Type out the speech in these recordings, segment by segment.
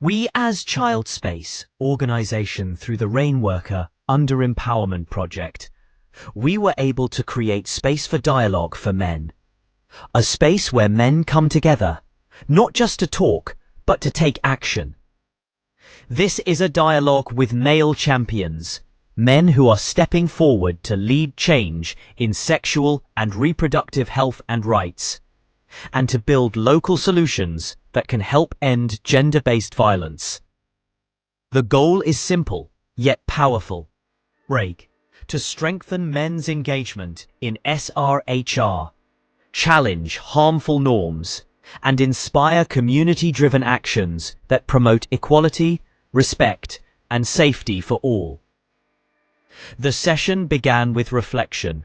We as Child Space organization through the Rainworker Under Empowerment Project, we were able to create space for dialogue for men. A space where men come together, not just to talk, but to take action. This is a dialogue with male champions, men who are stepping forward to lead change in sexual and reproductive health and rights, and to build local solutions that can help end gender-based violence. The goal is simple, yet powerful. To strengthen men's engagement in SRHR, challenge harmful norms, and inspire community-driven actions that promote equality, respect, and safety for all. The session began with reflection,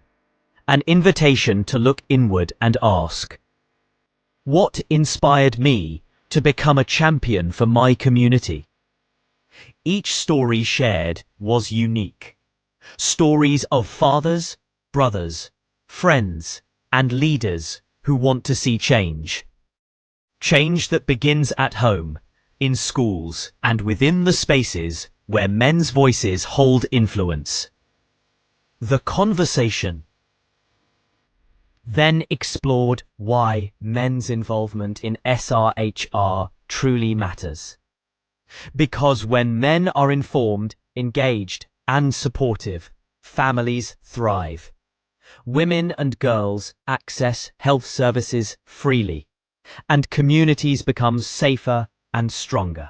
an invitation to look inward and ask, what inspired me to become a champion for my community? Each story shared was unique. Stories of fathers, brothers, friends, and leaders who want to see change. Change that begins at home, in schools, and within the spaces where men's voices hold influence. The conversation then explored why men's involvement in SRHR truly matters. Because when men are informed, engaged, and supportive, families thrive. Women and girls access health services freely, and communities become safer and stronger.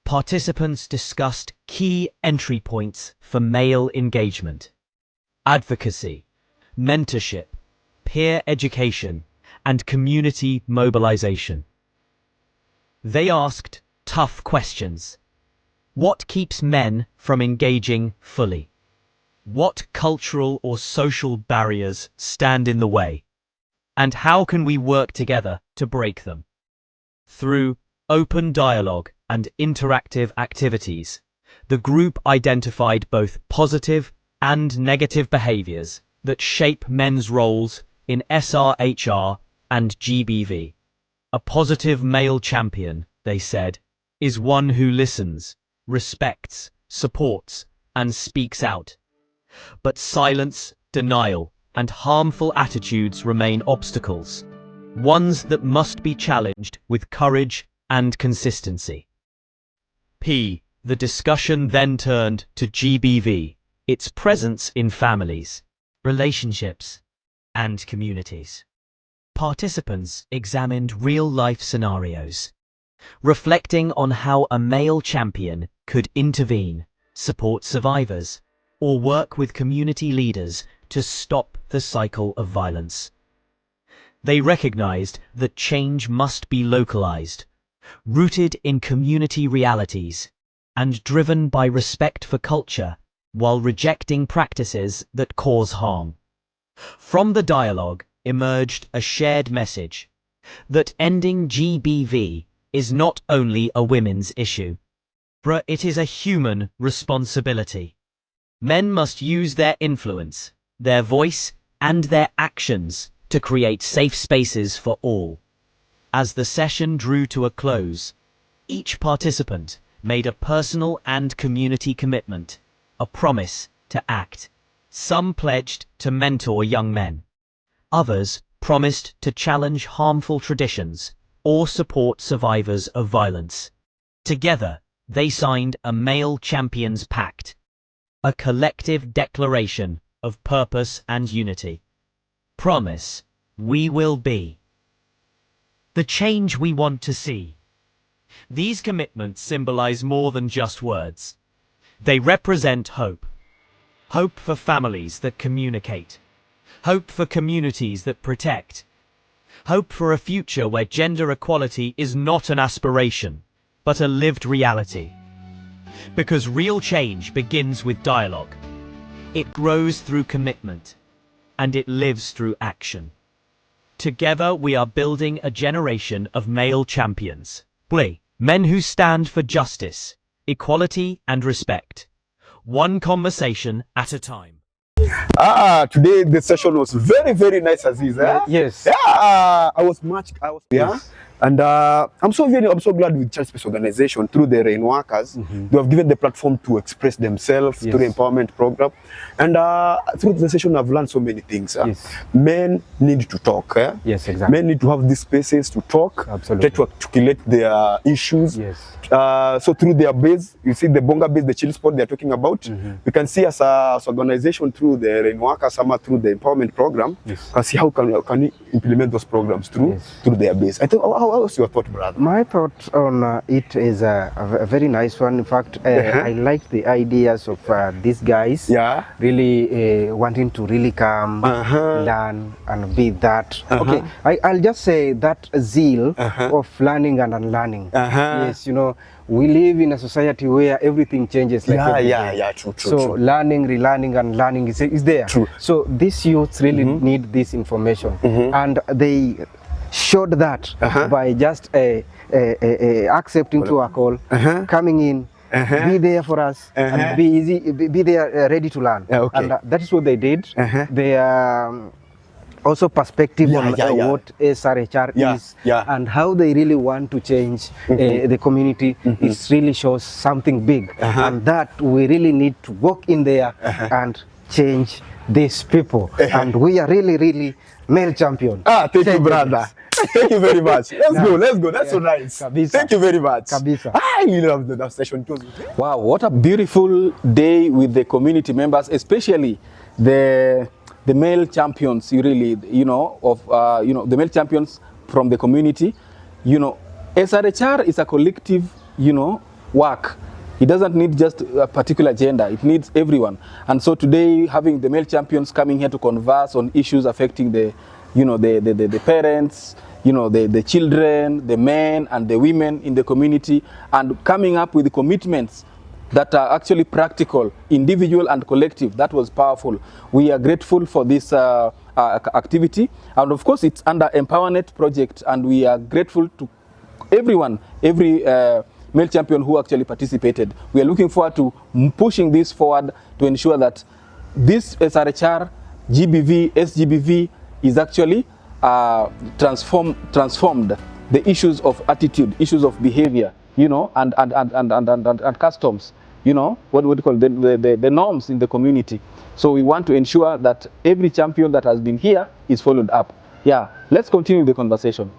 Participants discussed key entry points for male engagement: advocacy, mentorship, peer education, and community mobilization. They asked tough questions. What keeps men from engaging fully? What cultural or social barriers stand in the way? And how can we work together to break them? Through open dialogue and interactive activities, the group identified both positive and negative behaviors that shape men's roles in SRHR and GBV. A positive male champion, they said, is one who listens, respects, supports, and speaks out. But silence, denial, and harmful attitudes remain obstacles, ones that must be challenged with courage and consistency. The discussion then turned to GBV, its presence in families, relationships, and communities. Participants examined real-life scenarios, reflecting on how a male champion could intervene, support survivors, or work with community leaders to stop the cycle of violence. They recognized that change must be localized, rooted in community realities, and driven by respect for culture, while rejecting practices that cause harm. From the dialogue emerged a shared message that ending GBV is not only a women's issue, but it is a human responsibility. Men must use their influence, their voice, and their actions to create safe spaces for all. As the session drew to a close, each participant made a personal and community commitment, a promise to act. Some pledged to mentor young men. Others promised to challenge harmful traditions or support survivors of violence. Together, they signed a Male Champions Pact, a collective declaration of purpose and unity. Promise, we will be the change we want to see. These commitments symbolize more than just words. They represent hope. Hope for families that communicate. Hope for communities that protect. Hope for a future where gender equality is not an aspiration, but a lived reality. Because real change begins with dialogue. It grows through commitment, and it lives through action. Together we are building a generation of male champions. Men who stand for justice, equality, and respect. One conversation at a time. Today the session was very, very nice, Aziz. Yes. I was yes. And I'm so glad with Child Space Organization through the RAIN workers. They have given the platform to express themselves through the empowerment program. And through the session, I've learned so many things. Men need to talk. Yes, exactly. Men need to have these spaces to talk, absolutely, try to articulate their issues. So through their base, you see the Bonga base, the chill spot they're talking about. We can see as an organization through the RAIN workers, through the empowerment program, and see how can we implement those programs through their base. I think, how was your thought, brother? My thought on it is a very nice one. In fact, I like the ideas of these guys. Really wanting to really come, learn, and be that. Okay, I'll just say that zeal of learning and unlearning. Yes, you know, we live in a society where everything changes. Like true. Learning, relearning, and learning is there. So these youths really need this information, and they showed that by just accepting to our call, coming in, be there for us, and be there ready to learn. And that is what they did. They also perspective on what SRHR is and how they really want to change the community. It really shows something big, and that we really need to walk in there and change these people. And we are really male champion. Thank you, brother. Thank you very much. Let's go. That's so nice. Thank you very much. I love that session too. Wow, what a beautiful day with the community members, especially the male champions. You really, the male champions from the community. SRHR is a collective, work. It doesn't need just a particular gender, it needs everyone. And so today, having the male champions coming here to converse on issues affecting the parents, the children, the men and the women in the community, and coming up with commitments that are actually practical, individual and collective. That was powerful. We are grateful for this activity. And of course, it's under Empowernet project, and we are grateful to everyone, every male champion who actually participated. We are looking forward to pushing this forward to ensure that this SRHR, GBV, SGBV is actually transformed the issues of attitude, issues of behavior, and customs, what would you call the norms in the community. So we want to ensure that every champion that has been here is followed up. Yeah, let's continue the conversation.